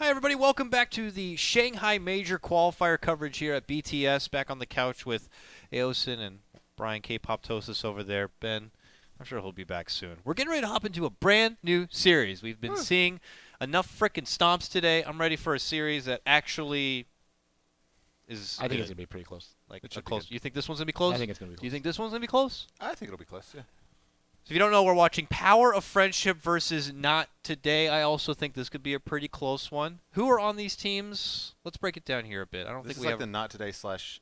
Hi, everybody. Welcome back to the Shanghai Major Qualifier coverage here at BTS. Back on the couch with Aosin and Brian K-Poptosis over there. Ben, I'm sure he'll be back soon. We're getting ready to hop into a brand new series. We've been seeing enough frickin' stomps today. I'm ready for a series that actually is I think it's going to be pretty close. like close. You think this one's going to be close? I think it's going to be close. Do you think this one's going to be close? I think it'll be close, yeah. So if you don't know, we're watching Power of Friendship versus NoT today. I also think this could be a pretty close one. Who are on these teams? Let's break it down here a bit. I don't This think is we like have. the NoT Today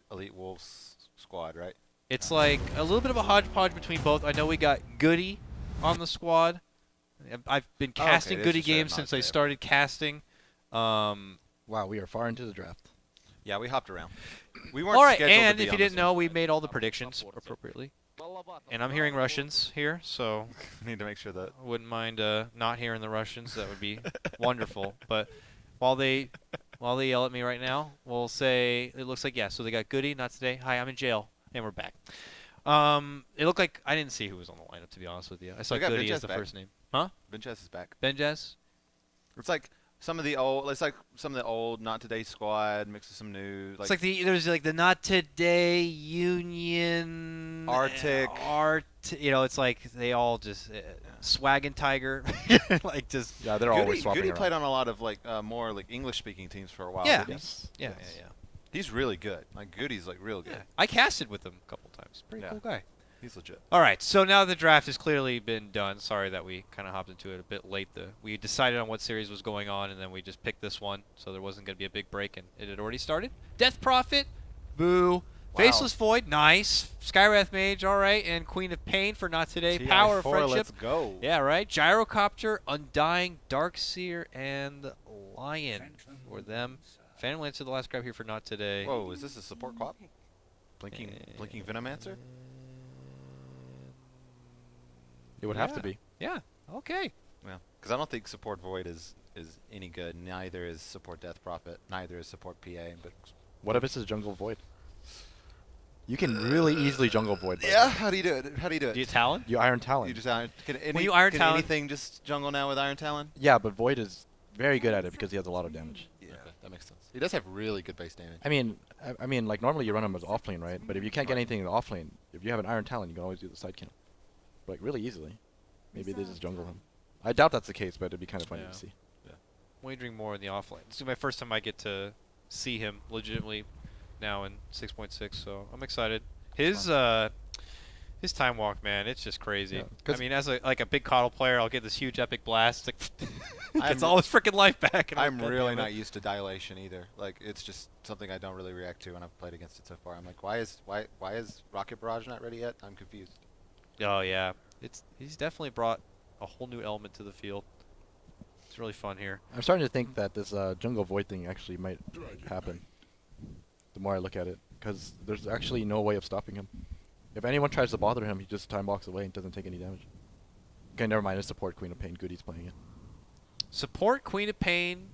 / Elite Wolves squad, right? It's like a little bit of a hodgepodge between both. I know we got Goody on the squad. I've been casting it is Goody just a games NoT since I Today. started casting. Wow, we are far into the draft. Yeah, we hopped around. We weren't All right, scheduled to and be if you on didn't this know, one. we made all the predictions appropriately. And I'm hearing Russians here, so We need to make sure that I wouldn't mind not hearing the Russians. That would be wonderful. But while they yell at me right now, we'll say it looks like so they got Goody, not today. Hi, I'm in jail, and we're back. It looked like I didn't see who was on the lineup, to be honest with you. I saw They got Goody as Benjaz the back. first name. Huh? Benchess is back. Benjaz? It's like some of the old NoT Today squad mixed with some new. It's like there's like the Not Today Union Arctic. It's like they all just Swaggin' Tiger, like just Yeah, they're always swapping Goody around. played on a lot of more like English-speaking teams for a while. Yeah. didn't he? Yes. yeah. He's really good. Like Goody's like real good. Yeah. I casted with him a couple times. Pretty Yeah. cool guy. He's legit. All right, so now the draft has clearly been done. Sorry that we kind of hopped into it a bit late. We decided on what series was going on, and then we just picked this one, so there wasn't going to be a big break, and it had already started. Death Prophet, boo. Wow. Faceless Void, nice. Skywrath Mage, all right, and Queen of Pain for not today. Power of TI4, Friendship. Let's go. Yeah, right. Gyrocopter, Undying, Darkseer, and Lion for them. Phantom Lancer, the last grab here for not today. Whoa, is this a support quap? Blinking Venomancer? It would have to be. Yeah, okay. Yeah, because I don't think support Void is any good. Neither is support Death Prophet. Neither is support PA. But What if it's a jungle void? You can really easily jungle void. yeah, how do you do it? How do you do it? Do you Talon? You Iron Talon. You just Iron. Can you Iron Talon- anything just jungle now with Iron Talon? Yeah, but Void is very good at it because he has a lot of damage. Yeah, that makes sense. He does have really good base damage. I mean, like normally you run him as offlane, right? But if you can't get anything in the offlane, if you have an Iron Talon, you can always do the side kill, like really easily. Maybe they just jungle him. I doubt that's the case, but it'd be kind of funny Yeah. to see. Wagering more in the offlane. This is my first time I get to see him legitimately now in 6.6, so I'm excited. His time walk, man, it's just crazy. Yeah, I 'cause mean, as a big coddle player, I'll get this huge epic blast. It's like gets I'm- all his freaking life back. And I'm God really damn it. not used to dilation either. Like it's just something I don't really react to when I've played against it so far. I'm like, why is Rocket Barrage not ready yet? I'm confused. Oh yeah, he's definitely brought a whole new element to the field. It's really fun here. I'm starting to think that this jungle void thing actually might happen. The more I look at it, because there's actually no way of stopping him. If anyone tries to bother him, he just time walks away and doesn't take any damage. Okay, never mind. It's support Queen of Pain. Goody's playing it. Support Queen of Pain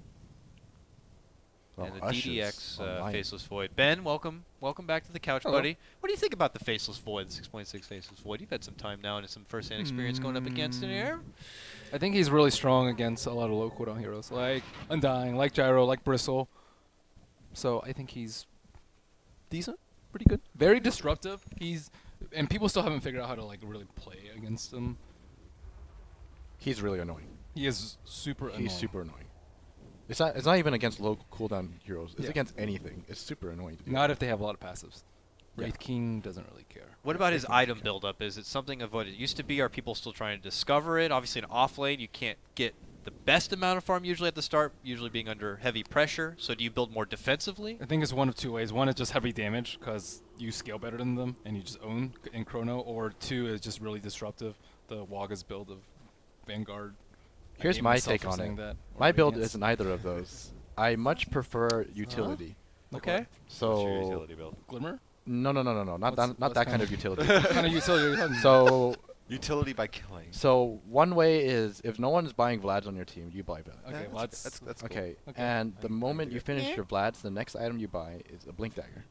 Oh, and the Ush is DDX online. Faceless Void. Ben, welcome back to the couch, Hello. buddy. What do you think about the Faceless Void, the 6.6 Faceless Void? You've had some time now and some first-hand experience going up against it here. I think he's really strong against a lot of low cooldown heroes, like Undying, like Gyro, like Bristle. So I think he's decent, pretty good, very disruptive. And people still haven't figured out how to like really play against him. He's really annoying. He is super annoying. He's super annoying. It's not even against low cooldown heroes. It's Yeah. against anything. It's super annoying to do. Not if they have a lot of passives. Yeah. Wraith King doesn't really care. What about his Definitely item can. buildup? Is it something of what it used to be? Are people still trying to discover it? Obviously, in off-lane, you can't get the best amount of farm usually at the start, usually being under heavy pressure. So do you build more defensively? I think it's one of two ways. One is just heavy damage because you scale better than them and you just own in Chrono. Or two is just really disruptive. The Waga's build of Vanguard. I Here's hate my myself take for on saying it. that, or My build Radiance. isn't either of those. I much prefer utility. Okay. What's your So utility build? Glimmer? no, not What's- that, not what's that kind kinda- of utility. What kind of utility are you talking about? So Utility by killing. so one way is if no one's buying Vlads on your team, you buy Vlad. Okay, Yeah, well, that's that's cool. Okay, Okay. and I the can moment do you that. finish your Vlads, the next item you buy is a Blink Dagger.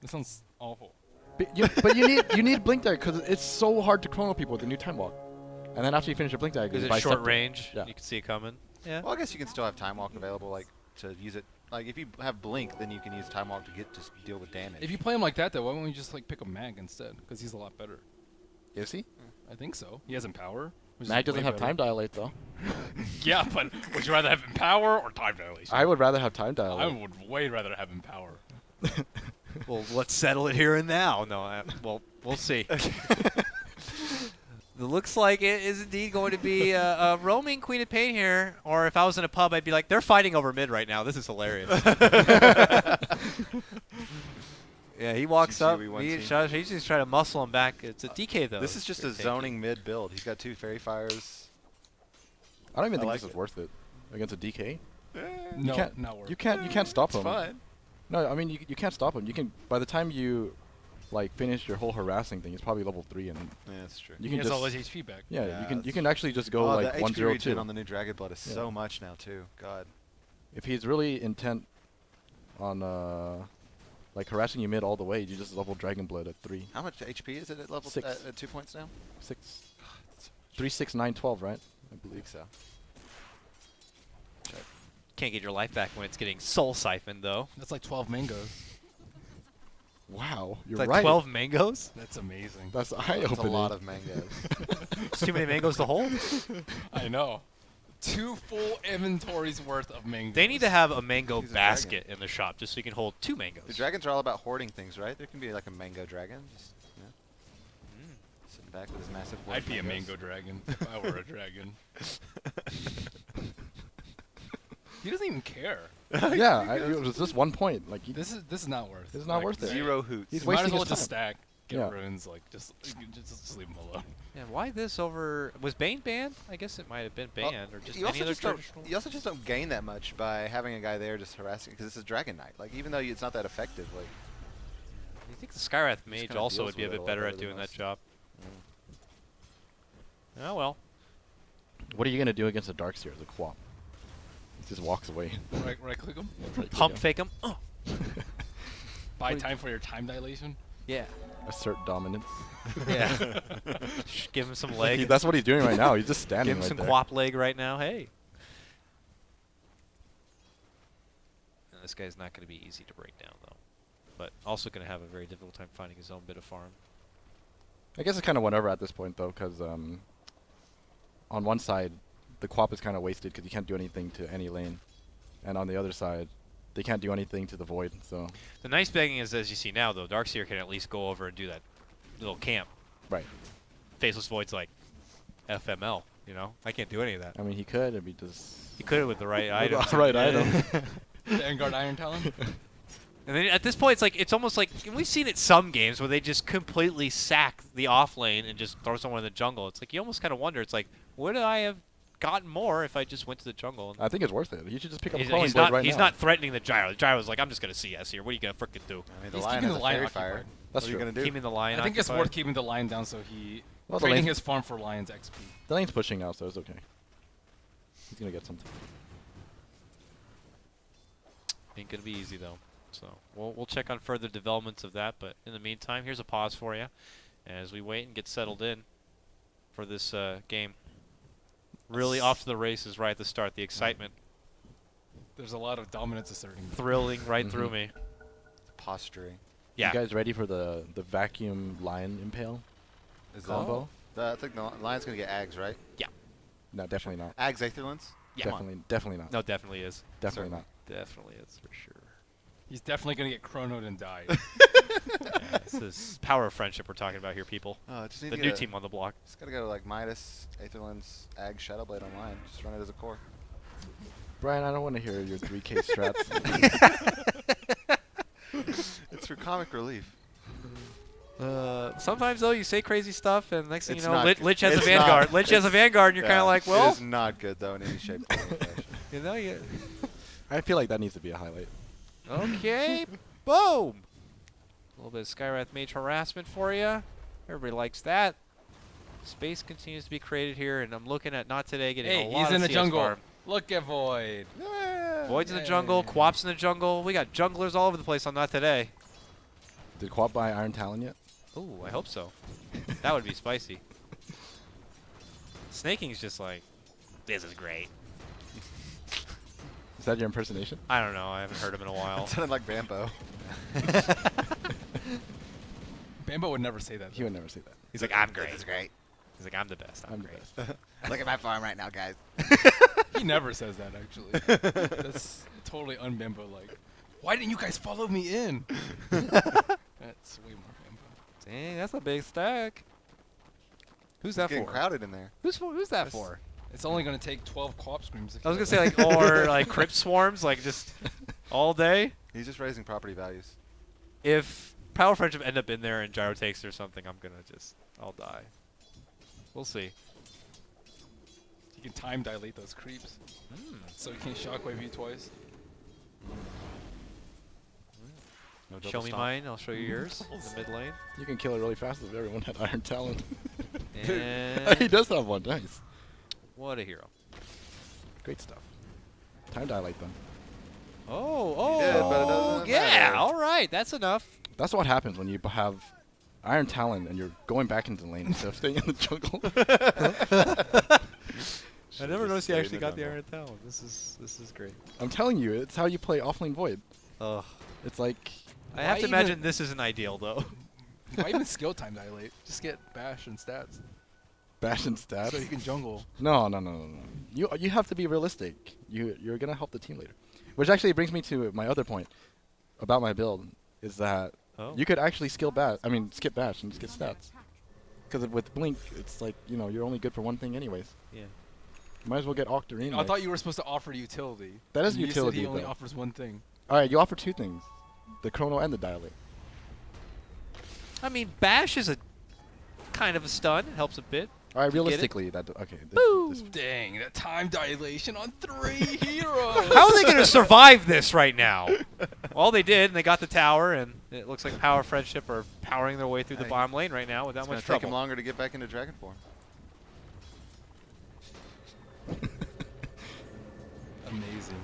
That sounds awful. But you need Blink Dagger because it's so hard to chrono people with the new time walk. And then after you finish your Blink Dagger, Is you it buy short Scepter. range? Yeah. You can see it coming. Yeah. Well, I guess you can still have Time Walk available, like to use it. Like if you have Blink, then you can use Time Walk to just deal with damage. If you play him like that, though, why don't we just like pick a Mag instead? Because he's a lot better. Is he? I think so. He has Empower. which is Mag doesn't way have better. time dilate though. Yeah, but would you rather have Empower or Time Dilation? I would rather have time I dilate. would way rather have Empower. Well, let's settle it here and now. No, well, we'll see. It looks like it is indeed going to be a roaming Queen of Pain here. Or if I was in a pub, I'd be like, they're fighting over mid right now. This is hilarious. Yeah, he walks GG, up. we won, Me and team. Josh, he's just trying to muscle him back. It's a DK, though. This is just a Very tanky. zoning mid build. He's got 2 Fairy Fires. I don't even think like this is it. worth it against a DK. No, can't- not worth. You can't stop It's him. fine. No, I mean you can't stop him. You can by the time you like finish your whole harassing thing, he's probably level 3 and Yeah, that's true. you He can has all just his HP back. yeah, Yeah, you can that's- actually just go Oh, like the 1 HP 0 regen 2. on the new Dragon Blood is Yeah. so much now too. God. If he's really intent on like harassing you mid all the way, you just level Dragon Blood at 3. How much HP is it at level 6. at 2 points now? 6 3 6 9 12, right? I I believe. think so. Can't get your life back when it's getting soul siphoned, though. That's like 12 mangoes. Wow, you're It's like right. 12 mangoes? That's amazing. That's eye That's a opening. lot of mangoes. It's too many mangoes to hold. I know. 2 full inventories worth of mangoes. They need to have a mango He's a basket in the shop just so you can hold 2 mangoes. The dragons are all about hoarding things, right? There can be like a mango dragon, just sitting back with his massive. hoard I'd of be a mangoes. mango dragon if I were a dragon. He doesn't even care. Yeah, it was just 1 point. Like This is not worth. This is not worth it. Zero hoots. He's You might as wasting well his just time. stack, get Yeah. runes, like just leave him alone. Yeah, why this over... Was Bane banned? I guess it might have been Well, banned, or just you any also other just don't. traditional... You also just don't gain that much by having a guy there just harassing, because this is Dragon Knight. Like even though it's not that effective, like You think the Skywrath Mage kinda also deals would be a with it bit a lot better better at than doing that most. job? Oh, well. what are you gonna do against a Darkseer as a quap? He just walks away. Right click him. Pump fake him. Oh. Buy time for your time dilation. Yeah. Assert dominance. Yeah. Give him some leg. That's what he's doing right now. He's just standing Give him right some there. quap leg right now. Hey. This guy's not going to be easy to break down, though. But also going to have a very difficult time finding his own bit of farm. I guess it's kind of whatever at this point, though, because on one side, the quap is kind of wasted because you can't do anything to any lane. And on the other side, they can't do anything to the void, so... The nice thing is, as you see now, though, Darkseer can at least go over and do that little camp. Right. Faceless Void's like FML, you know? I can't do any of that. I mean, he could if he just... He could have with the right With item. the right item. The Vanguard Iron Talon. And then at this point, it's almost like and we've seen it some games where they just completely sack the off lane and just throw someone in the jungle. It's like you almost kind of wonder. It's like, would I have gotten more if I just went to the jungle? And I think it's worth it. You should just pick up he's, a Quelling he's Blade not. right He's now. not threatening the gyro. The gyro's like, I'm just gonna CS here. What are you gonna frickin' do? I mean the He's lion keeping has the a lion fairy occupied. fire. That's what are you true. gonna do? Keeping the lion. I think it's occupied. worth keeping the lion down so he Well, the trading lane's- his farm for lion's XP. The lane's pushing now, so it's okay. He's gonna get something. Ain't gonna be easy though. So we'll check on further developments of that. But in the meantime, here's a pause for you as we wait and get settled in for this game. Really off to the races right at the start. The excitement There's a lot of dominance asserting. thrilling right through Mhm. me. Posturing. Yeah. You guys ready for the vacuum lion impale Is combo? I think the lion's gonna get Ags, right? No, definitely not. Ags Aetherlands? Yeah. Definitely not. No, definitely is. Definitely Certainly. Definitely is for sure. He's definitely gonna get chronoed and die. Yeah, this is power of friendship we're talking about here, people. Oh, just need The to new get team on the block. Just gotta go like Midas, Aetherlands, Ag, Shadowblade online. Just run it as a core. Brian, I don't want to hear your 3K strats. It's for comic relief. Sometimes though you say crazy stuff, and next thing It's you know, not Lich has a it's Vanguard. not- Lich has a it's- Vanguard, and you're kind yeah, of like, it well, is not good though in any shape, form, or fashion. you know, you. I feel like that needs to be a highlight. Okay, boom. A little bit of Skywrath Mage harassment for you. Everybody likes that. Space continues to be created here, and I'm looking at Not Today getting a Hey, lot he's of in the CS jungle. farm. Look at Void. Void's in the jungle, Yay. Quap's in the jungle. We got junglers all over the place on Not Today. Did Quap buy Iron Talon yet? Ooh, I hope so. That would be spicy. Snaking's just like, this is great. Is that your impersonation? I don't know. I haven't heard him in a while. It sounded like Bambo. Bambo would never say that. He would never say that. He's like, I'm great. This is great. He's like, I'm the best. I'm I'm the great. best. Look at my farm right now, guys. He never says that, actually. That's totally un-Bambo like. Why didn't you guys follow me in? That's way more Bambo. Dang, that's a big stack. Who's that Getting for? crowded in there. Who's that That's- for? It's only going to take 12 co-op screams. I was gonna say like, or like crypt swarms, like just all day. He's just raising property values. If Power Friendship end up in there and Gyro takes or something, I'll die. We'll see. You can time dilate those creeps, so you can't shockwave you twice. No double Show me stomp. mine, I'll show you yours in the mid lane. You can kill it really fast if everyone had Iron Talon. he And does have one. Nice. what a hero. Great stuff. Time dilate them. Oh, did, but it doesn't yeah, matter. all right, that's enough. That's what happens when you have Iron Talon and you're going back into the lane instead of staying in the jungle. I never noticed he stayed actually in the got the jungle. Iron Talon. This is great. I'm telling you, it's how you play Offlane Void. Ugh. It's like I have Why to even- imagine this isn't ideal though. Why even skill time dilate? Just get bash and stats, bash and stats. so you can jungle. No. You have to be realistic. You're gonna help the team later. Which actually brings me to my other point about my build is that Oh. you could actually skip bash and just get stats. Because with Blink, it's like you're only good for one thing anyways. Yeah. You might as well get Octarine. I thought you were supposed to offer utility. That is And you utility, said he only though. offers one thing. All right, you offer two things: the Chrono and the Dilate. I mean, Bash is a kind of a stun. It helps a bit. All right, get it? realistically, okay. Boo! Dang, that time dilation on 3 heroes. How are they going to survive this right now? All they did, and they got the tower, and it looks like Power Friendship are powering their way through the Hey, bottom lane right now without It's gonna much take him trouble. longer to get back into dragon form. Amazing.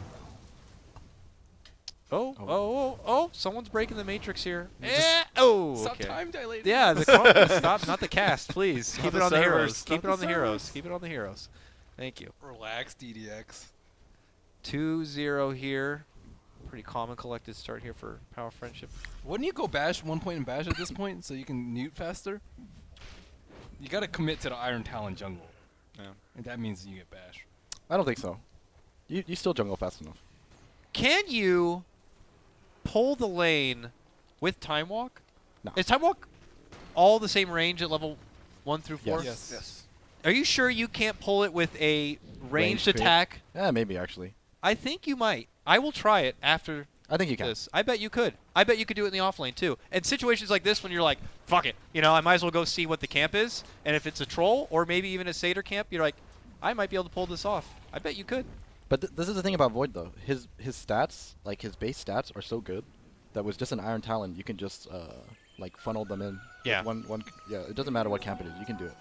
Oh! Someone's breaking the matrix here. You just Stop Okay. time dilating. Yeah, the chrono. Stop, not the cast, please. Not Keep the it on the servers, heroes. Keep not it the on the heroes. servers. Keep it on the heroes. Thank you. Relax, DDX. 2-0 here. Pretty calm and collected start here for Power Friendship. Wouldn't you go bash 1 point and bash at this point so you can mute faster? You gotta commit to the Iron Talon jungle. Yeah. And that means you get bash. I don't think so. You still jungle fast enough. Can you pull the lane with Time Walk? No. Is Time Walk all the same range at level 1 through 4? Yes. Yes. Are you sure you can't pull it with a ranged Ranged crit? attack? Yeah, maybe actually. I think you might. I will try it after I think you can. this. I bet you could. I bet you could do it in the off lane too. And situations like this when you're like, fuck it, I might as well go see what the camp is. And if it's a troll or maybe even a satyr camp, you're like, I might be able to pull this off. I bet you could. But this is the thing about Void though. His stats, like his base stats, are so good that with just an Iron Talon, you can just like funnel them in. Yeah. Yeah. It doesn't matter what camp it is. You can do it.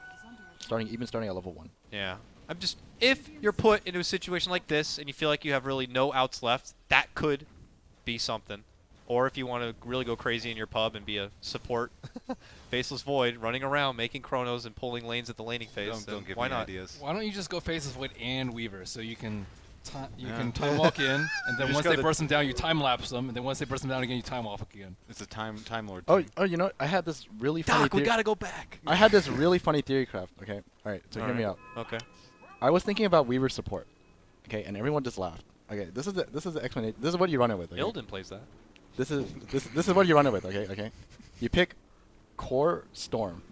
Starting at level 1. Yeah. I'm just, if you're put into a situation like this and you feel like you have really no outs left, that could be something. Or if you want to really go crazy in your pub and be a support, Faceless Void, running around, making chronos and pulling lanes at the laning phase, Don't give why me not? ideas. Why don't you just go Faceless Void and Weaver so you can Yeah. time walk in, and then just once go they the- burst them down, you time lapse them, and then once they burst them down again, you time off again. It's a time lord. Oh, team. I had this really funny. Doc, we theory- gotta go back. I had this really funny theory craft. Okay. All right. So hear me out. Okay. I was thinking about Weaver support. Okay, and everyone just laughed. Okay, this is the explanation. This is what you run it with. Okay? Ilden plays that. This is what you run it with. Okay. You pick Core Storm,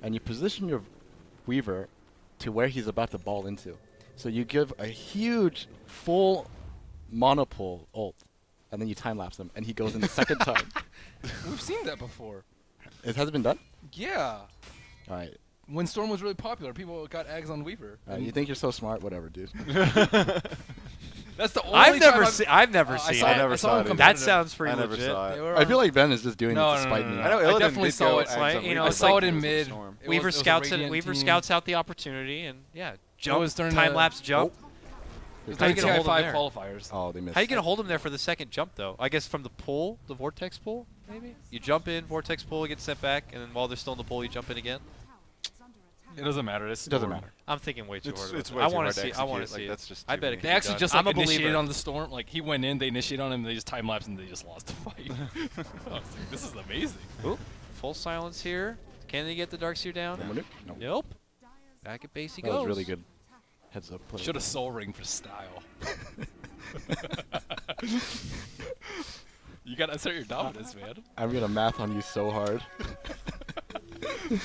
and you position your Weaver to where he's about to ball into. So you give a huge full monopole ult, and then you time lapse him, and he goes in the second time. We've seen that before. It hasn't been done. Yeah. All right. When Storm was really popular, people got eggs on Weaver. You think you're so smart? Whatever, dude. That's the only I've time never I've- seen. I've never I seen saw I it. never I saw him it either. That competitive. sounds pretty I never legit. saw They it. were I feel like Ben is just doing No, it to no, spite no, me. no, I know I Illidan definitely did saw go it. eggs Right, on you Weaver. know, I it's saw like it in mid. Storm. It Weaver was a scouts it. Radiant Weaver team. scouts out the opportunity, and yeah, jump, was during time the- lapse jump. It was How you during gonna hold him TI5 there? qualifiers. Oh, they missed. How you gonna hold him there for the second jump though? I guess from the pull, the vortex pull, maybe. You jump in, vortex pull, get sent back, and then while they're still in the pull, you jump in again. It doesn't matter. It's It doesn't storm. matter. I'm thinking way too hard. It's about way it. I too want hard to to see. I want to execute. see. Like, it. that's just I too bet it many. can They be actually done. just I'm like a initiated believer. on the storm. Like he went in, they initiated on him, and they just time lapsed and they just lost the fight. I was like, this is amazing. Ooh, full silence here. Can they get the Darkseer down? No. Nope. Back at base he That goes. was really good. Heads up play. Should have soul ring for style. You gotta assert your dominance, man. I'm gonna math on you so hard.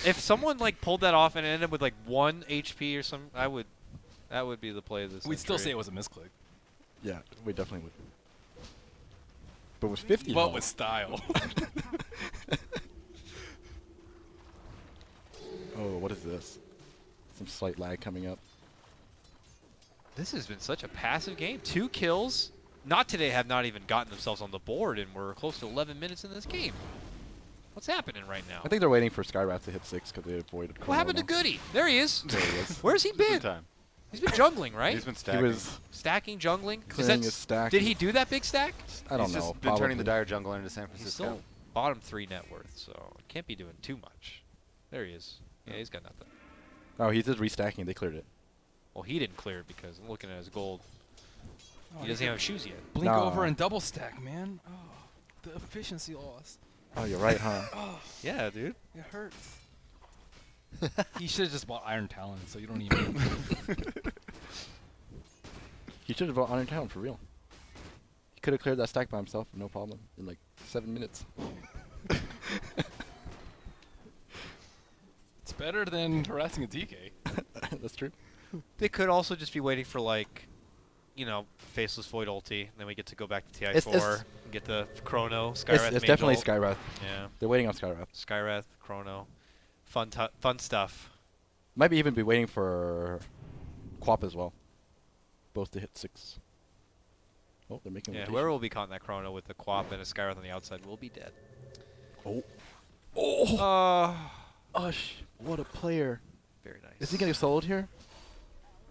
If someone like pulled that off and ended up with like 1 HP or something, that would be the play of this. We'd still say it was a misclick, Yeah, we definitely would. But with 50 but health, with style. oh, what is this? Some slight lag coming up. This has been such a passive game. 2 kills. Not today have not even gotten themselves on the board, and we're close to 11 minutes in this game. What's happening right now? I think they're waiting for Skywrath to hit 6 because they avoided. What happened to Goody? There he is. There he is. Where's he been? Time. He's been jungling, right? He's been He stacking. was. Stacking, jungling. Is Clearing that his stack. Did he do that big stack? I don't He's know. just been turning the probably. dire jungler into San He's Francisco. still bottom 3 net worth, so can't be doing too much. There he is. Yeah, he's got nothing. Oh, he did restacking. They cleared it. Well, he didn't clear it because I'm looking at his gold. Oh, He doesn't have shoes yet. Blink Nah. over and double stack, man. Oh, the efficiency loss. Oh, you're right, huh? Oh, Yeah, dude. it hurts. He should have just bought Iron Talon, so you don't even. He should have brought Iron Town for real. He could have cleared that stack by himself, no problem, in like 7 minutes. It's better than harassing a DK. That's true. They could also just be waiting for like, you know, Faceless Void ulti. Then we get to go back to TI4 It's- and get the Chrono, Skywrath. It's main definitely ult. Skywrath. Yeah, They're waiting on Skywrath. Skywrath, Chrono, fun stuff. Might be even be waiting for Quap as well. Both to hit 6. Oh, they're making. Yeah, rotation. whoever will be caught in that Chrono with the Quap and a Skywrath on the outside will be dead. Oh. Oh. Uh, Ush, what a player. very nice. Is he getting soloed here?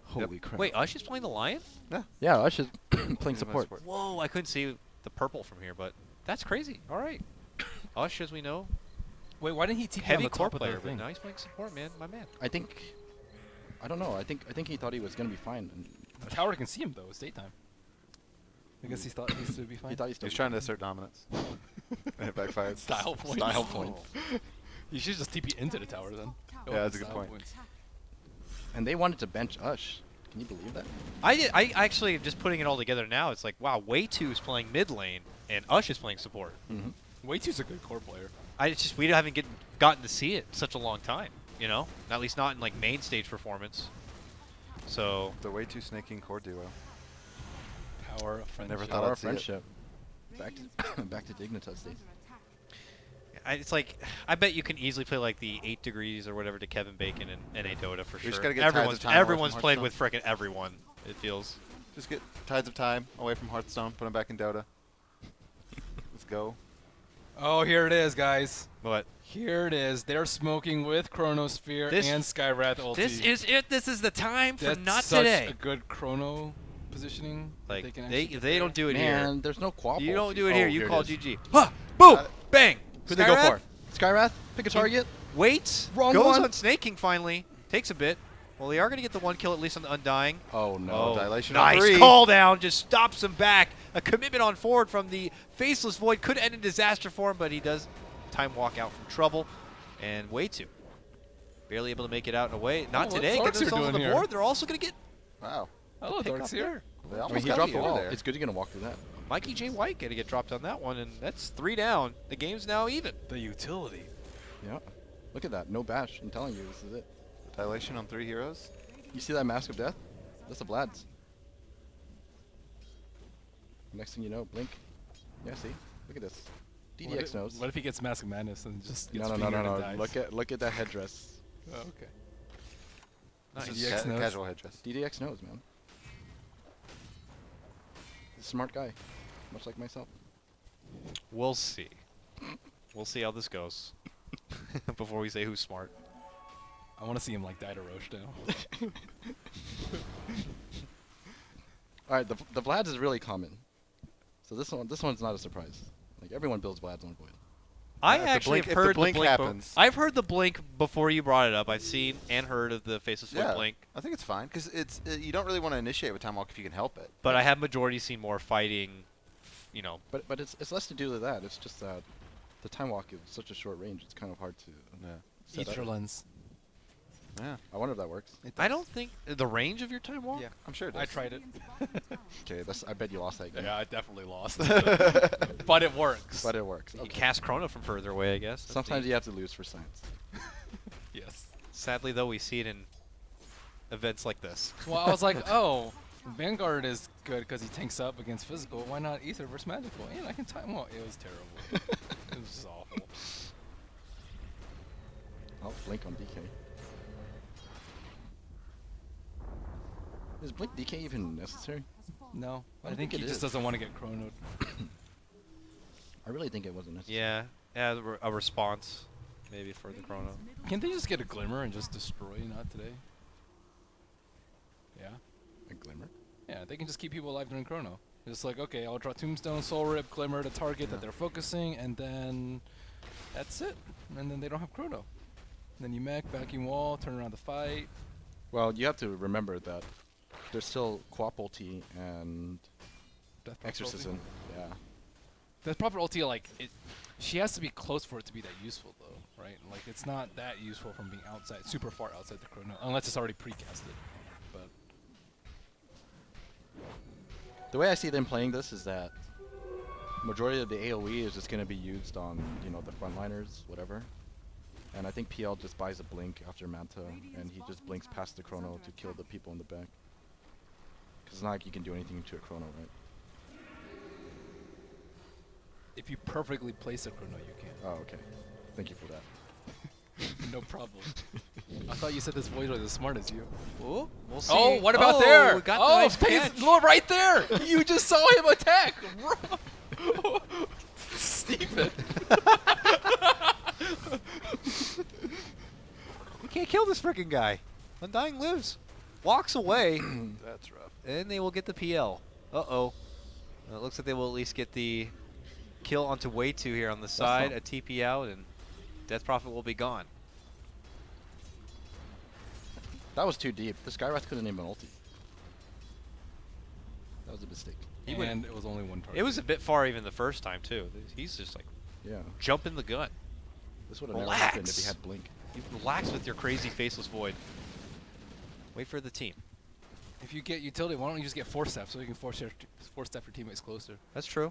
Holy crap. Wait, Ush is playing the Lion? Yeah, Ush is playing He's support. Whoa, I couldn't see the purple from here, but that's crazy. All right. Ush, as we know, Wait, why didn't he TP on heavy the core top player, of the but thing? now he's playing support, man. My man. I don't know. I think he thought he was gonna be fine. And The tower can see him though. It's daytime. I guess he thought he would be fine. he thought he still. He's trying to assert dominance. And it backfired. Style points. Style points. You should just TP into the tower then. Yeah, that's a good Style point. points. And they wanted to bench Ush. Can you believe that? I actually just putting it all together now. It's like, wow, Way2 is playing mid lane and Ush is playing support. Mm-hmm. Way2's a good core player. We haven't gotten to see it in such a long time, you know? At least not in like main stage performance. So The way too snaking core duo. Power of friendship. Never thought Power I'd of see it. friendship. Back to back to Dignitas days. it's like I bet you can easily play like the 8 degrees or whatever to Kevin Bacon and NA Dota for We sure. just gotta get Tides of everyone's Time away everyone's from played Hearthstone. with frickin' everyone. It feels. Just get Tides of Time away from Hearthstone, put him back in Dota. Let's go. Oh, here it is, guys. But Here it is. They're smoking with Chronosphere This- and Skywrath ulti. this is it. This is the time for That's not such today. a good Chrono positioning. that Like they can they actually they don't do it Man, here. there's no Quap. You ult. don't do it here. Oh, You it call is. GG. Ha! Boom! Got it. Bang! Who'd they go Skywrath for? Skywrath? Pick a target? Waits. Wrong goes one. on snaking finally. Takes a bit. Well, they are going to get the 1 kill at least on the Undying. Oh no. Dilation on nice 3. call down. Just stops him back. A commitment on forward from the Faceless Void. Could end in disaster for him, but he does time walk out from trouble. And Way2. Barely able to make it out and away. Not what's today. Get Darkseer themselves on the doing here? board. They're also going to get Wow. Hello, pick up Darkseer. there. They I almost mean, he got dropped me the over wall. there. It's good you're gonna walk through that. Mikey J. White going to get dropped on that one, and that's 3 down. The game's now even. The utility. Yeah. Look at that. No bash. I'm telling you, this is it. Dilation on 3 heroes. You see that Mask of Death? That's a Vlad's. Next thing you know, blink. Yeah, see? Look at this. DDX knows. What if he gets Mask of Madness and just gets No. fingered and dies? Look at that headdress. Oh, okay. Nice. This is DDX knows. casual headdress. DDX knows, man. He's a smart guy, much like myself. We'll see. We'll see how this goes before we say who's smart. I want to see him like die to Roche now. All right, the Vlad's is really common. So this one's not a surprise. Like everyone builds Vlad's on Void. I if the actually blink- have if the heard blink be- happens. I've heard the blink before you brought it up. I've seen and heard of the faceless void Yeah, blink, I think it's fine because you don't really want to initiate with time walk if you can help it. but I have majority seen more fighting. You know, But it's less to do with that. It's just that the time walk is such a short range. It's kind of hard to Yeah. set Ether up. lens. Yeah. I wonder if that works. I don't think the range of your time walk. Yeah, I'm sure it I does. tried it. Okay, I bet you lost that game. Yeah, I definitely lost. But it works. But it works. You Okay. cast Chrono from further away, I guess. That's Sometimes neat. you have to lose for science. Yes. Sadly, though, we see it in events like this. Well, I was like, oh, Vanguard is good because he tanks up against physical. Why not Ether versus magical? And I can time walk. It was terrible. It was just awful. I'll blink on DK. Is blink DK even necessary? No, I I don't think think he it just is. doesn't want to get chronoed. I really think it wasn't necessary. Yeah, a response maybe for the Chrono. Can't they just get a glimmer and just destroy not today? Yeah. A glimmer. Yeah, they can just keep people alive during chrono. Just like, okay, I'll draw Tombstone, Soul Rip, Glimmer to target that they're focusing, and then that's it. And then they don't have chrono. And then you mech, vacuum wall, turn around the fight. Well, you have to remember that there's still Quap ulti and Death Prophet Exorcism. Yeah. ulti. Death Prophet ulti, like, she has to be close for it to be that useful, though, right? Like, it's not that useful from being outside, super far outside the chrono, unless it's already precasted. But The way I see them playing this is that majority of the AoE is just going to be used on, the frontliners, whatever. And I think PL just buys a blink after Manta, and he just blinks past the chrono to kill the people in the back. Because it's not like you can do anything to a chrono, right? if you perfectly place a chrono, you can. Oh, okay. Thank you for that. No problem. I thought you said this void was as smart as you. Oh, we'll see. Oh, what about Oh, there? we got the oh, nice face, catch. look right there. You just saw him attack. Stephen. We can't kill this freaking guy. Undying lives. Walks away, That's rough. and they will get the PL. Uh-oh. It looks like they will at least get the kill onto Way 2 here on the side, not- a TP out, and Death Prophet will be gone. That was too deep. The Skywrath couldn't name an ulti. That was a mistake. And it was only one target. It was a bit far even the first time, too. He's just like Yeah. jumping the gun. This would have never happened if he Relax. had blink. You relax with your crazy faceless void. Wait for the team. If you get utility, why don't you just get force step so you can force step your teammates closer? That's true.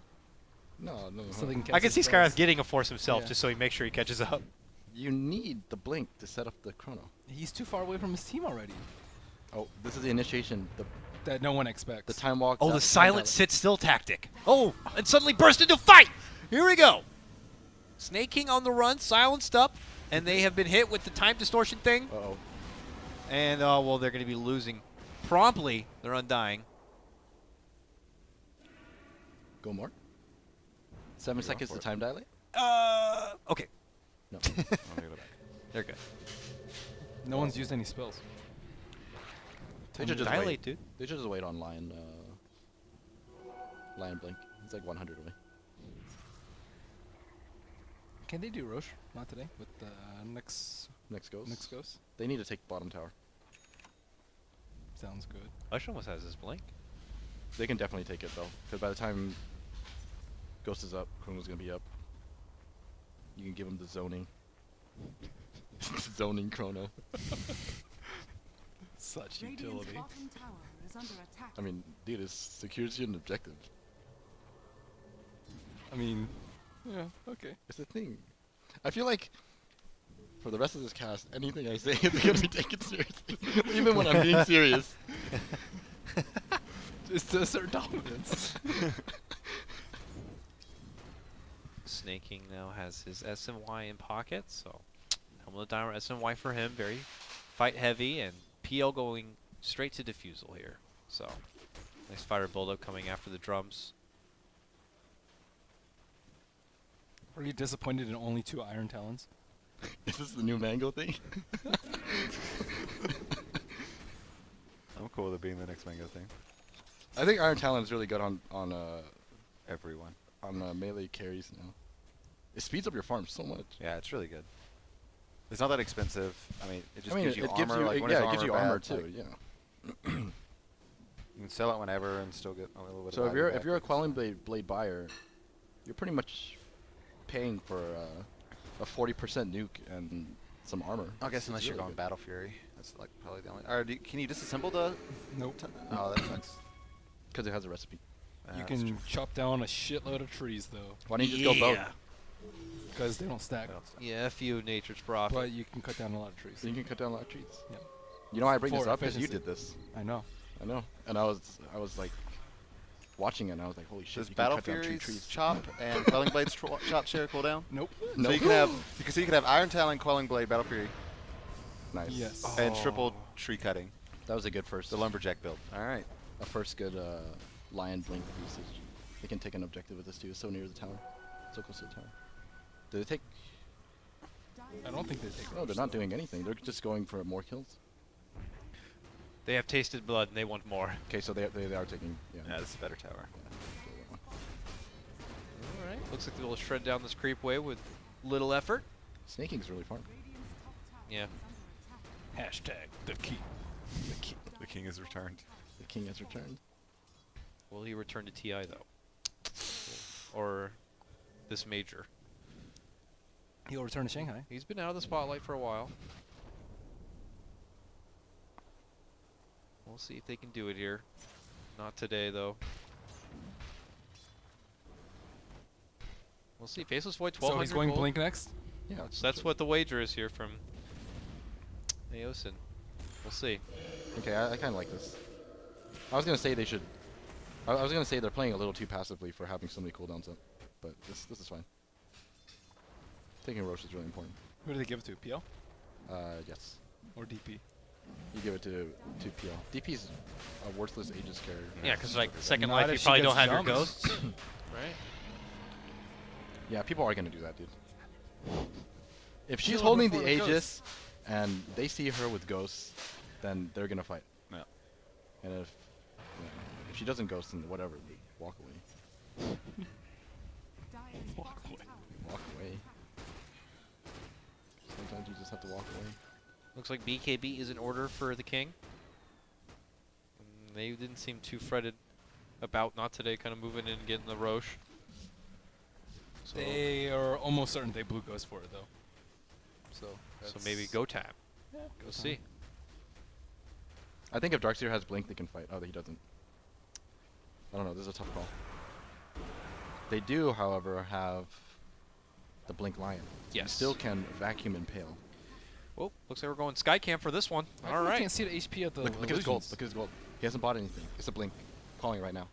No. So they can I catch can see his spells. Skyrath getting a force himself Yeah. just so he makes sure he catches up. You need the blink to set up the chrono. He's too far away from his team already. Oh, this is the initiation. That no one expects. The time walk. Oh, that- the silent sit-still tactic. Oh, and suddenly burst into fight. Here we go. Snake King on the run, silenced up, and they have been hit with the time distortion thing. Uh-oh. And, well, they're going to be losing promptly. They're undying. Go more. 7 seconds for to it. time dilate? Okay. No. I'm gonna go back. They're good. No one's used any spells. They should just Dilate, wait. dude. They should just wait on Lion blink. It's like 100 away. Can they do Roche? Not today. With the next Next goes. Ghost. They need to take bottom tower. Sounds good. Ush almost has his blink. They can definitely take it though, because by the time Ghost is up, Chrono's gonna be up. You can give him the zoning. Zoning Chrono. Such Radiant's utility. bottom tower is under attack. I mean, dude, it's security and objective. I mean, yeah, okay. It's the thing. I feel like for the rest of this cast, anything I say is gonna be taken seriously, even when I'm being serious. Just to assert dominance. Snake King now has his SMY in pocket, so Helmet of Dimer SMY for him, very fight heavy, and PL going straight to defusal here. So nice fighter build-up coming after the drums. Are you disappointed in only 2 Iron Talons? Is this the new Mango thing? I'm cool with it being the next Mango thing. I think Iron Talon is really good on Everyone. melee carries now. It speeds up your farm so much. Yeah, it's really good. It's not that expensive. I mean, it just I mean, gives you it armor. gives you like, when yeah, is it gives you bad? armor too. Like, Yeah. you can sell it whenever and still get a little bit. So of if you're a Quelling Blade buyer, you're pretty much paying for a 40% nuke and some armor. I guess It's unless you're really going good. Battle Fury, that's like probably the only. Or can you disassemble the? Nope. Oh, that sucks. Because it has a recipe. Yeah, You that's can true. chop down a shitload of trees though, Why don't you just go boat? because they don't stack. What else? Yeah, F you, nature's prophet. But you can cut down a lot of trees. So you can cut down a lot of trees. Yeah. You know why I bring this For up? Because you efficiency. did this. I know. I know. And I was like watching it and I was like, holy shit, Does you can Battle cut down 2 Fury's trees. chop and Quelling Blade's chop share cooldown? Nope. No. So you can have you can have Iron Talon, Quelling Blade, Battle Fury, Nice. Yes. and triple tree cutting. That was a good first. The lumberjack build. All right. A first good lion blink usage. They can take an objective with this too. It's so near the tower. So close to the tower. Did they take? I don't think they take. No, they're not doing anything. They're just going for more kills. They have tasted blood and they want more. Okay, so they are taking. Yeah. Yeah, this is a better tower. All right. Looks like they'll shred down this creep wave with little effort. Snaking's really fun. Yeah. Hashtag the key. The king is returned. The king has returned. Will he return to TI though? Or this major? He'll return to Shanghai. He's been out of the spotlight for a while. We'll see if they can do it here. Not today though. We'll see. Faceless Void 1200 So he's going gold. blink next. Yeah. So that's what the wager is here from Aosin. We'll see. Okay, I kind of like this. I was gonna say they should. I was gonna say they're playing a little too passively for having so many cooldowns up, but this is fine. Taking Roche is really important. Who do they give it to? PL Yes. or DP? You give it to PL. DP's a worthless Aegis carrier. Yeah, because like second Not life, if you she probably gets don't have your jumps. ghosts, right? Yeah, people are gonna do that, dude. If she's Kill her holding the before the ghost. Aegis and they see her with ghosts, then they're gonna fight. Yeah. And if she doesn't ghost, then whatever, walk away. Walk away. Walk away. Sometimes you just have to walk away. Looks like BKB is in order for the king. They didn't seem too fretted about not today, kind of moving in and getting the Roche. So, They are almost certain they blue ghost for it though. So maybe go time. Yeah, We'll see. I think if Darkseer has Blink, they can fight. Oh, he doesn't. I don't know. This is a tough call. They do, however, have the Blink Lion. Yes. Still can Vacuum Impale. Well, looks like we're going Sky Camp for this one. I All right. can't see the HP of the Look at his gold. illusions. Look at his gold. He hasn't bought anything. It's a Blink. Calling it right now.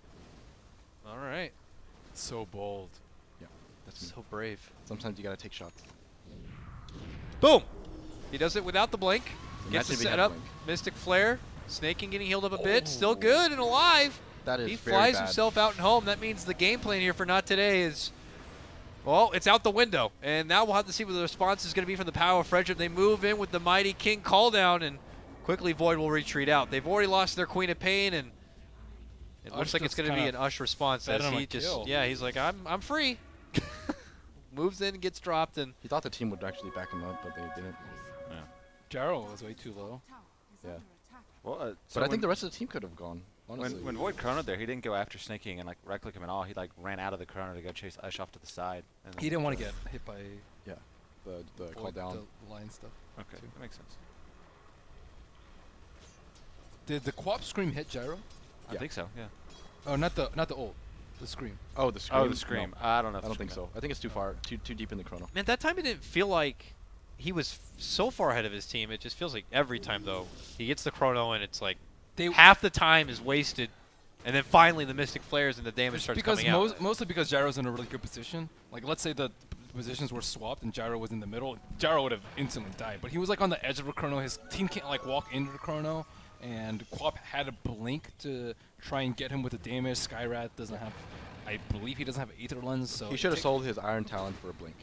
All right. So bold. Yeah, that's me. So brave. Sometimes you gotta take shots. Boom! He does it without the blink. Imagine Gets the if he had setup. Blink. Mystic Flare. Snaking getting healed up a bit. Still good and alive. That is He very flies bad. himself out and home. That means the game plan here for Not Today is, well, it's out the window. And now we'll have to see what the response is going to be from the Power of Friendship. They move in with the Mighty King call down, and quickly Void will retreat out. They've already lost their Queen of Pain, and it looks Ush like it's just going to be an kinda Ush response fed as him he a just, kill. yeah, he's like, I'm free. Moves in, gets dropped, and He thought the team would actually back him up, but they didn't. Jarrow was way too low. Yeah. Well, But I think the rest of the team could have gone. Honestly. when Void chronoed there, he didn't go after snaking and like right click him at all. He like ran out of the chrono to go chase Ush off to the side. And He didn't want to get hit by the call Void, down. the line stuff. Okay, too. that makes sense. Did the Quap Scream hit Gyro? I Yeah. think so. Yeah. Oh, not the ult. The Scream. Oh, the scream. Oh, the scream. No, I don't know. If I the don't think scream so. I think it's too far, too deep in the chrono. man, that time it didn't feel like he was so far ahead of his team. It just feels like every time, though, he gets the chrono and it's like They half the time is wasted, and then finally the Mystic Flares and the damage starts because coming out. mostly because Gyro's in a really good position. Like let's say the positions were swapped and Gyro was in the middle, Gyro would have instantly died. But he was like on the edge of the chrono. His team can't like walk into the chrono, and Quap had a blink to try and get him with the damage. Skyrat doesn't have, I believe he doesn't have Aether Lens, so He should have sold his Iron Talon for a Blink,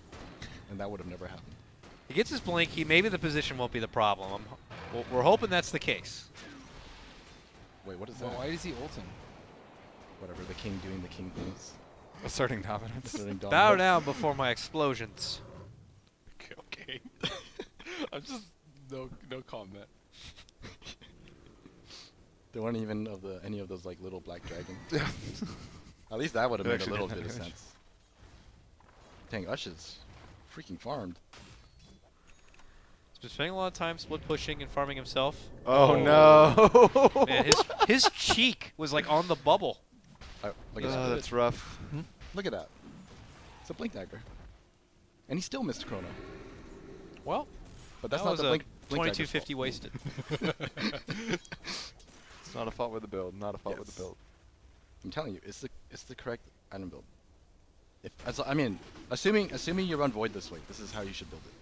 and that would have never happened. He gets his blink. Maybe the position won't be the problem. We're hoping that's the case. Wait, what is Well, that? why is he ulting? Whatever, the king doing the king things. Asserting dominance. Asserting Bow dominance. down before my explosions. Okay. I'm just no comment. There weren't even any of those like little black dragons. At least that would have It made a actually little didn't bit of have damage. sense. Dang, Ush is freaking farmed. He's been spending a lot of time split pushing and farming himself. Oh, no! Man, his cheek was like on the bubble. Look at that. That's rough. Look at that. It's a blink dagger. And he still missed Chrono. Well, But that's that not was the a blink dagger's 2250 wasted. It's not a fault with the build. Not a fault with Yes. the build. I'm telling you, it's the correct item build. Assuming you run Void this way, this is how you should build it.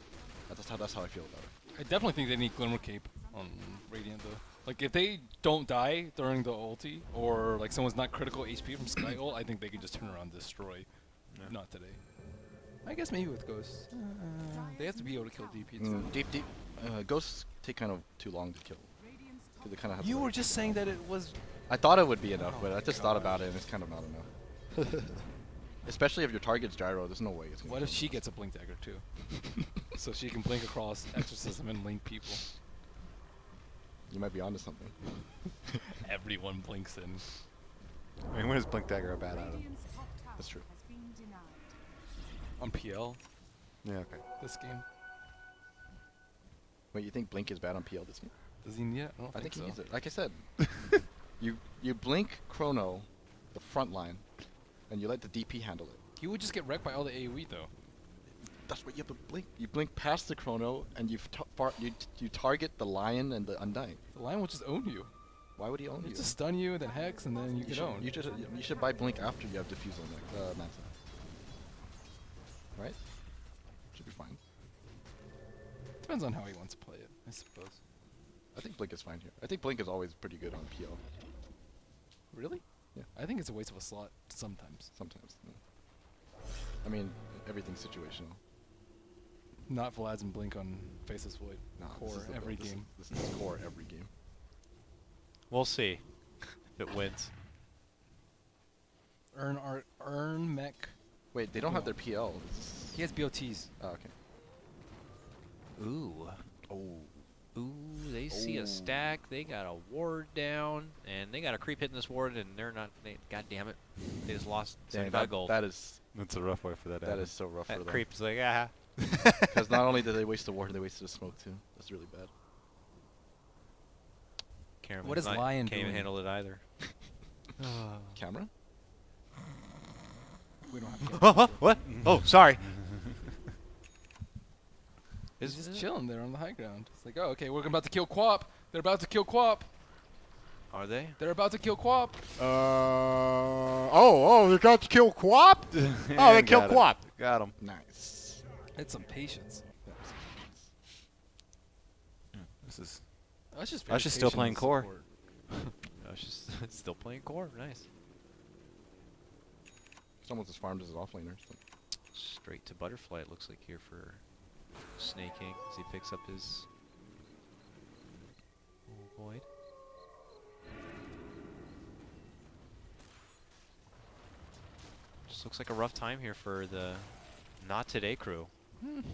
That's how I feel about it. I definitely think they need Glimmer Cape on Radiant though. Like if they don't die during the ulti, or like someone's not critical HP from Sky ult, I think they can just turn around and destroy. Yeah. Not today. I guess maybe with Ghosts. They have to be able to kill DP too. Deep. Ghosts take kind of too long to kill. 'Cause they kind of have You to, were just saying that it was. I thought it would be enough, Oh but I my just thought about gosh. it and it's kind of not enough. Especially if your target's Gyro, there's no way it's gonna What kill if she him. gets a blink dagger too? So she can blink across exorcism and link people. You might be onto something. Everyone blinks in. I mean, when is Blink Dagger a bad item? Radiant's top tower That's true. has been denied. On PL Yeah, okay. this game. Wait, you think Blink is bad on PL this game? Does he need it? I don't I think he so. needs it. Like I said, you blink Chrono, the front line, and you let the DP handle it. He would just get wrecked by all the AoE though. That's what you have to blink. You blink past the Chrono, and you target the Lion and the Undying. The Lion will just own you. Why would he own He you? just stun you, then Hex, and then you get owned. You should buy Blink after you have Diffuse on Manta. Right? Should be fine. Depends on how he wants to play it, I suppose. I think Blink is fine here. I think Blink is always pretty good on PL. Really? Yeah. I think it's a waste of a slot sometimes. Sometimes. Yeah. I mean, everything's situational. Not Vlad's and Blink on Faceless Void. Nah, Core this is the every build. game. This is core every game. We'll see if it wins. Earn mech. Wait, they don't have their PL. He has BOTs. Oh, okay. Ooh. Oh. Ooh, they see Oh. a stack. They got a ward down, and they got a creep hitting this ward, and they're not. God damn it! They just lost Dang, 75 gold. that is That's a rough way for that. that is so rough for That them. creep's like, ah. Because not only did they waste the ward, they wasted the smoke too. That's really bad. Cameron's What is not- Lion Can't even doing? handle it either. Camera? We don't have. What? Oh, sorry. He's just chilling there on the high ground. It's like, oh, okay, we're about to kill Quap. They're about to kill Quap. Are they? They're about to kill Quap. They got to kill Quap? Oh, they killed Quap. Got him. Nice. It's some patience. This is. That's just. I was just still playing core. I was just still playing core. Nice. Someone's as farmed as his offlaner. So. Straight to butterfly. It looks like here for snaking as he picks up his void. Just looks like a rough time here for the Not Today crew.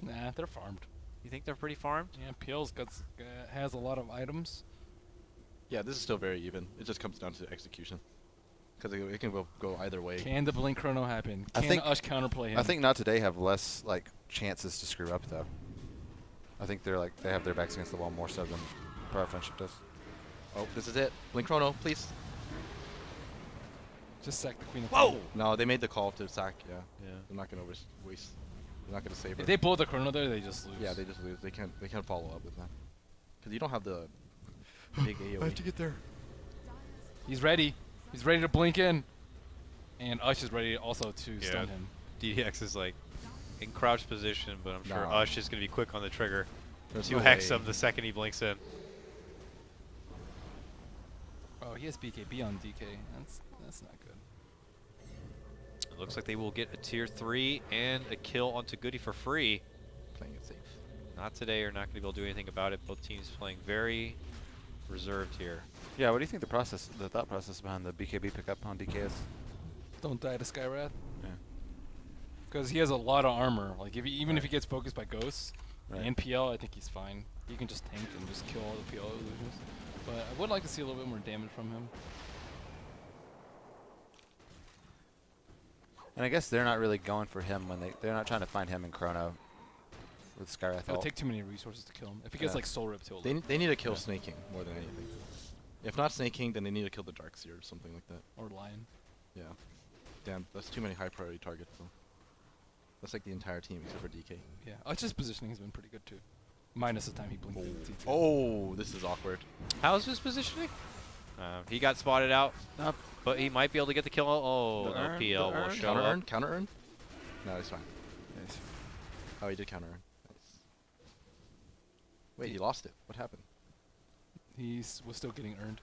Nah, they're farmed. You think they're pretty farmed? Yeah, PL's has a lot of items. Yeah, this is still very even. It just comes down to execution. Because it can go either way. Can the blink chrono happen? I Can think- Ush counterplay him? I think not today have less like chances to screw up though. I think they have their backs against the wall more so than Power Friendship does. Oh, this is it. Blink Chrono, please. Just sack the Queen of Whoa! Fire. No, they made the call to sack. Yeah, Yeah. they're not gonna waste. They're not gonna save her. If they blow the chrono there, they just lose. Yeah, they just lose. They can't follow up with that. Because you don't have the big AoE. get there. He's ready. He's ready to blink in. And Ush is ready also to Yeah. stun him. DDX is like in crouch position, but I'm sure Nah. Ush is going to be quick on the trigger There's to no hex way. him the second he blinks in. Oh, he has BKB on DK. That's not good. It looks like they will get a tier 3 and a kill onto Goody for free. Playing it safe. Not today, are not going to be able to do anything about it. Both teams playing very reserved here. Yeah, what do you think the thought process behind the BKB pickup on DK is? Don't die to Skywrath. Yeah. Because he has a lot of armor. Like even if he gets focused by ghosts Right. and PL, I think he's fine. He can just tank and just kill all the PL illusions. But I would like to see a little bit more damage from him. And I guess they're not really going for him when they're not trying to find him in Chrono with Skywrath. It'll take too many resources to kill him. If he gets Yeah. like Soul Rip, he'll They need to kill Yeah. Snake King more than anything. If not Snake King, then they need to kill the Darkseer or something like that. or Lion. Yeah. Damn, that's too many high priority targets though. That's like the entire team except for DK. Yeah. His positioning has been pretty good too. Minus the time he blinked the T2. Oh, this is awkward. How's his positioning? He got spotted out, but he might be able to get the kill. Oh, The no urn, PL the will urn. show Counter up. earn? Counter earn? No, it's fine. Nice. Oh, he did counter earn. Nice. Wait, he lost it. What happened? He was still getting earned.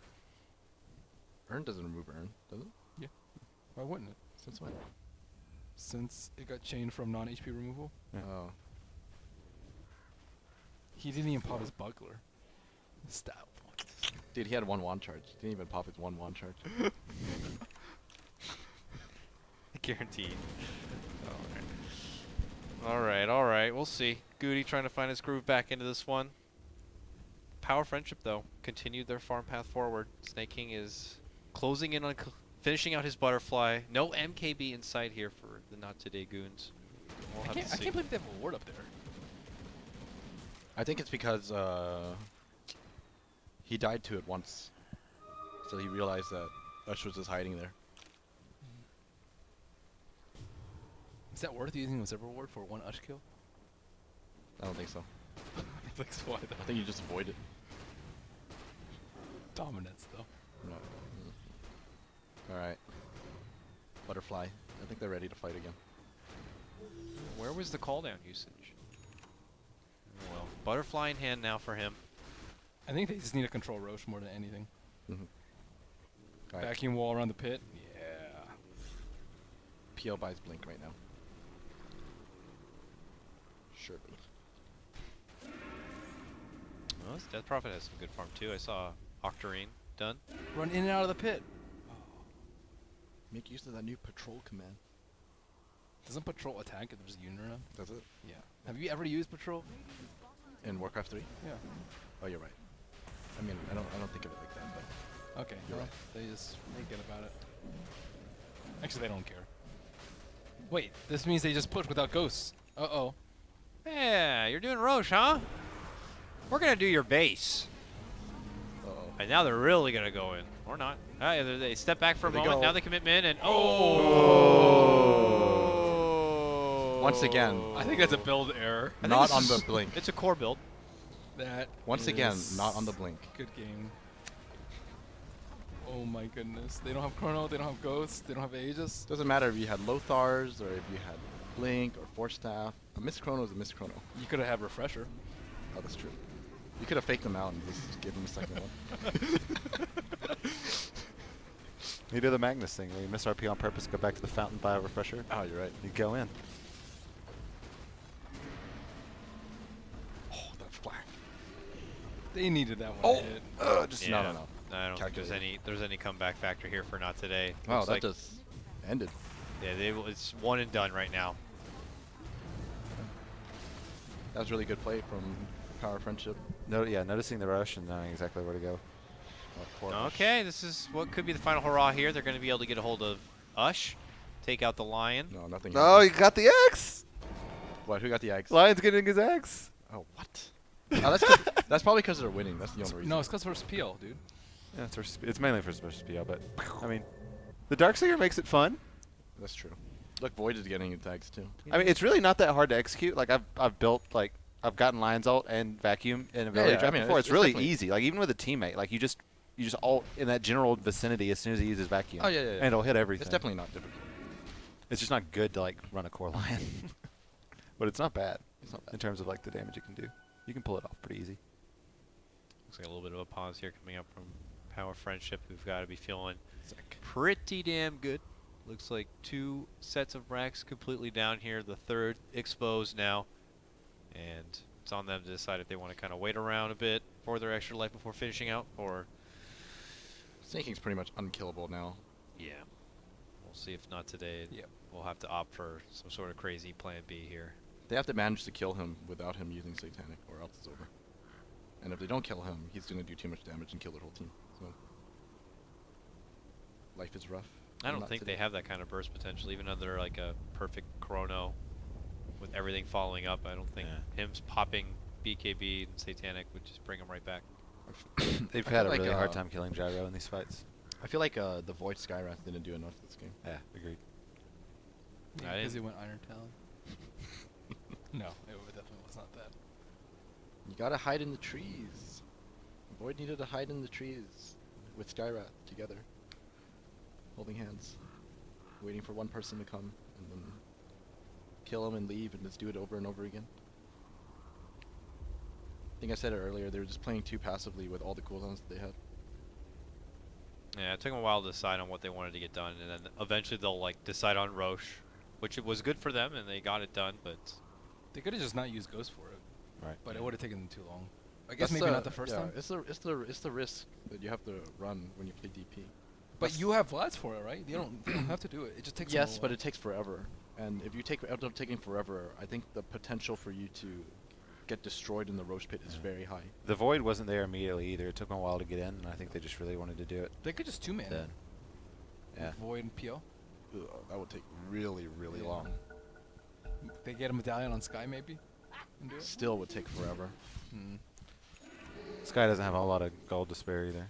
Earn doesn't remove earn, does it? Why wouldn't it? Since when? Since it got changed from non-HP removal. Yeah. Oh. He didn't even pop his buckler. Stop. Dude, he had one wand charge. He didn't even pop his one wand charge. Guaranteed. All right. We'll see. Goody trying to find his groove back into this one. Power Friendship, though, continued their farm path forward. Snake King is closing in on finishing out his butterfly. No MKB in sight here for the Not Today Goons. We'll have to I see. can't believe they have a ward up there. I think it's because he died to it once. So he realized that Ush was just hiding there. Is that worth using a Zipper ward for one Ush kill? I don't think so. I think so either. I think you just avoid it. Dominance though. No. Alright. Butterfly. I think they're ready to fight again. Where was the cooldown usage? Well, butterfly in hand now for him. I think they just need to control Roche more than anything. Alright. Vacuum wall around the pit. Yeah. PL buys Blink right now. Surely. Well, this Death Prophet has some good farm too. I saw Octarine done. Run in and out of the pit. Make use of that new patrol command. Doesn't patrol attack if there's a unit around? Does it? Yeah. Have you ever used patrol? In Warcraft 3? Yeah. Oh, you're right. I mean, I don't think of it like that, but Okay. You're well, right. they just forget about it. Actually, they don't care. Wait, this means they just push without ghosts. Uh-oh. Yeah, you're doing Roche, huh? We're gonna do your base. uh-oh. And now they're really gonna go in, or not? They step back for a There they moment. go. Now they commit min, and Once again. I think that's a build error. I think Not this on is- the blink. It's a core build. That Once again, is not on the blink. Good game. Oh my goodness. They don't have Chrono, they don't have Ghosts, they don't have Aegis. Doesn't matter if you had Lothars or if you had Blink or Force Staff. A Miss Chrono is a Miss Chrono. You could have had Refresher. Oh, that's true. You could have faked them out and just give them a second one. You do the Magnus thing where you miss RP on purpose, go back to the fountain, buy a refresher. Oh, you're right. You go in. Oh, that flag. They needed that one Oh! hit. Just Yeah. no. I don't think Calculated. there's any comeback factor here for Not Today. Wow, Looks that like, just ended. yeah, it's one and done right now. That was really good play from Power Friendship. No, yeah, noticing the rush and knowing exactly where to go. Poor Ush. Okay, this is what could be the final hurrah here. They're going to be able to get a hold of Ush, take out the Lion. No, nothing. Oh, you happened. got the X! What? Who got the eggs? Lion's getting his X. Oh, what? Oh, that's probably because they're winning. That's the only reason. No, it's because versus PL, dude. Yeah, it's mainly for versus PL, but I mean, the Darkseer makes it fun. That's true. Look, Void is getting its eggs too. I mean, it's really not that hard to execute. Like I've built I've gotten Lion's ult and Vacuum in ability yeah, I trap mean, before. it's It's really definitely- easy. Like even with a teammate, like you just ult in that general vicinity as soon as he uses Vacuum. Oh, yeah. And it'll hit everything. It's definitely not difficult. It's just not good to like run a core Lion, but it's not bad. It's not bad. In terms of like the damage it can do. You can pull it off pretty easy. Looks like a little bit of a pause here coming up from Power Friendship, who've got to be feeling Sick. pretty damn good. Looks like 2 sets of racks completely down here. The third exposed now. And it's on them to decide if they want to kind of wait around a bit for their extra life before finishing out, or... Snaking's pretty much unkillable now. Yeah. We'll see if not today. Yep. We'll have to opt for some sort of crazy plan B here. They have to manage to kill him without him using Satanic, or else it's over. And if they don't kill him, he's going to do too much damage and kill their whole team. So, life is rough. I don't Not think today. they have that kind of burst potential, even under like a perfect chrono with everything following up. I don't think him popping BKB and Satanic would just bring him right back. They've I had feel a like, really hard time killing Gyro in these fights. I feel like the Void Skywrath didn't do enough this game. Yeah, agreed. Maybe I because he didn't- went Iron Talon. No, it definitely was not that. You gotta hide in the trees. Void needed to hide in the trees with Skywrath together, holding hands, waiting for one person to come and then kill him and leave and just do it over and over again. I think I said it earlier, they were just playing too passively with all the cooldowns that they had. Yeah, it took them a while to decide on what they wanted to get done, and then eventually they'll like decide on Roche, which it was good for them, and they got it done. But They could have just not used Ghost for it, Right. but it would have taken them too long. I guess That's maybe not the first yeah, time. It's the risk that you have to run when you play DP. But you have Vlads for it, right? You don't have to do it. It just takes them a Yes, but while. it takes forever. And if you end up taking forever, I think the potential for you to get destroyed in the Roche pit is very high. The Void wasn't there immediately either. It took them a while to get in, and I think they just really wanted to do it. They could just two-man Then. Yeah. Void and PO. Ugh, that would take really, really Yeah. long. They get a medallion on Sky maybe, and do it. Still would take forever. Hmm. Sky doesn't have a lot of gold to spare either.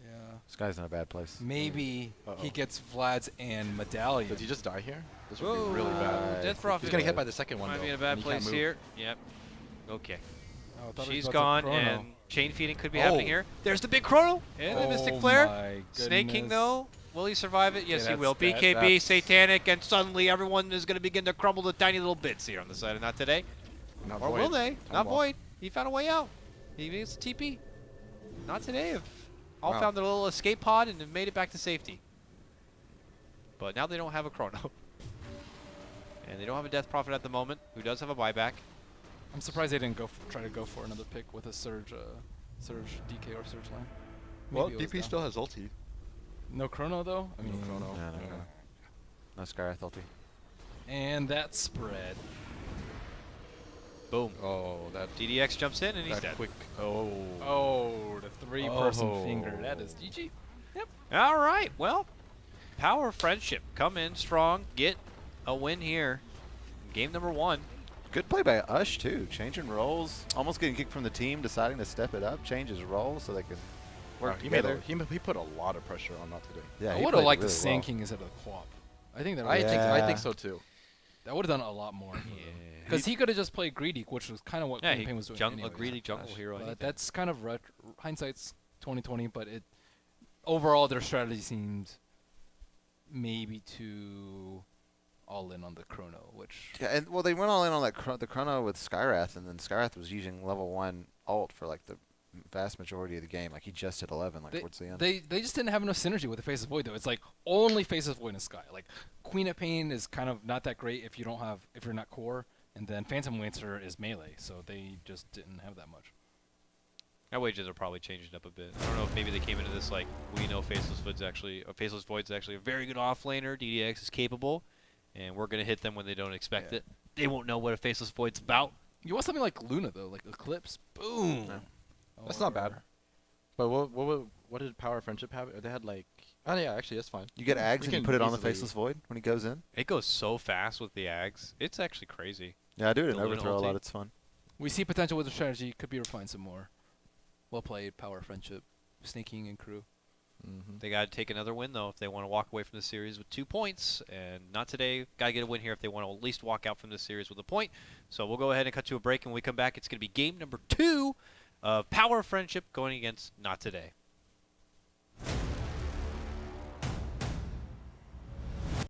Yeah. Sky's in a bad place. Maybe he Uh-oh. gets Vlad's and medallion. Does he just die here? This would be really bad. Death He's Prophet gonna get hit by the second one. might though, be in a bad and he can't place move. here. Yep. Okay. Oh, I thought he was She's about to gone, chrono. and chain feeding could be happening Oh. here. There's the big chrono and the Mystic Oh Flare. my Snake King goodness. though, will he survive it? Yes, he that's- will. that- BKB, that's- Satanic, and suddenly everyone is going to begin to crumble to tiny little bits here on the side of Not Today. Not Or Void. will they? Time Not Walk. Void. He found a way out. He needs TP. Not today. Have all Wow. found their little escape pod and have made it back to safety. But now they don't have a chrono. And they don't have a Death Prophet at the moment, who does have a buyback. I'm surprised they didn't try to go for another pick with a Surge DK or Surge line. Well, Maybe it was DP down. still has ulti. No chrono though. I No mean, chrono. No, no, Yeah. no. No Skywrath ulti. And that spread. Boom. Oh, that DDX jumps in and he's that dead. quick. Oh. Oh, the three-person Oh. finger. That is GG. All right. Well, Power Friendship come in strong, get a win here. Game number 1. Good play by Ush too, changing roles, almost getting kicked from the team, deciding to step it up, change his role so they can work He made together. he put a lot of pressure on Not Today. Yeah, I he would have played liked the really Sand well. King instead of the Quap. I think that I Yeah. think so too. that would have done a lot more. Yeah. Because he could have just played Greedy, which was kind of what Yeah, Pain was doing. a anyways. greedy jungle hero. But anything. that's kind of hindsight's 2020. But it overall their strategy seemed maybe too all in on the chrono, which Yeah, and well, they went all in on that the chrono with Skywrath, and then Skywrath was using level 1 ult for like the vast majority of the game. Like he just hit 11 like towards the end. they just didn't have enough synergy with the Face of Void though. It's like only Face of Void and Sky. Like Queen of Pain is kind of not that great if you're not core, and then Phantom Lancer is melee, so they just didn't have that much. Our wages are probably changing up a bit. I don't know if maybe they came into this like we know Faceless Void's actually a very good offlaner. DDX is capable, and we're gonna hit them when they don't expect Yeah. it. They won't know what a Faceless Void's about. You want something like Luna though, like Eclipse, boom. No. That's not bad. But what did Power Friendship have? They had like yeah, actually that's fine. You get Ags and you can put it on the easily- Faceless Void when he goes in. It goes so fast with the Ags. It's actually crazy. Yeah, I do it in The Luna Overthrow a ulti. lot. It's fun. We see potential with the strategy. Could be refined some more. Well played, Power Friendship, Snaking and crew. They got to take another win though if they want to walk away from the series with 2 points, and not today. Got to get a win here if they want to at least walk out from the series with a point. So we'll go ahead and cut to a break, and when we come back, it's going to be game number 2 of Power Friendship going against Not Today.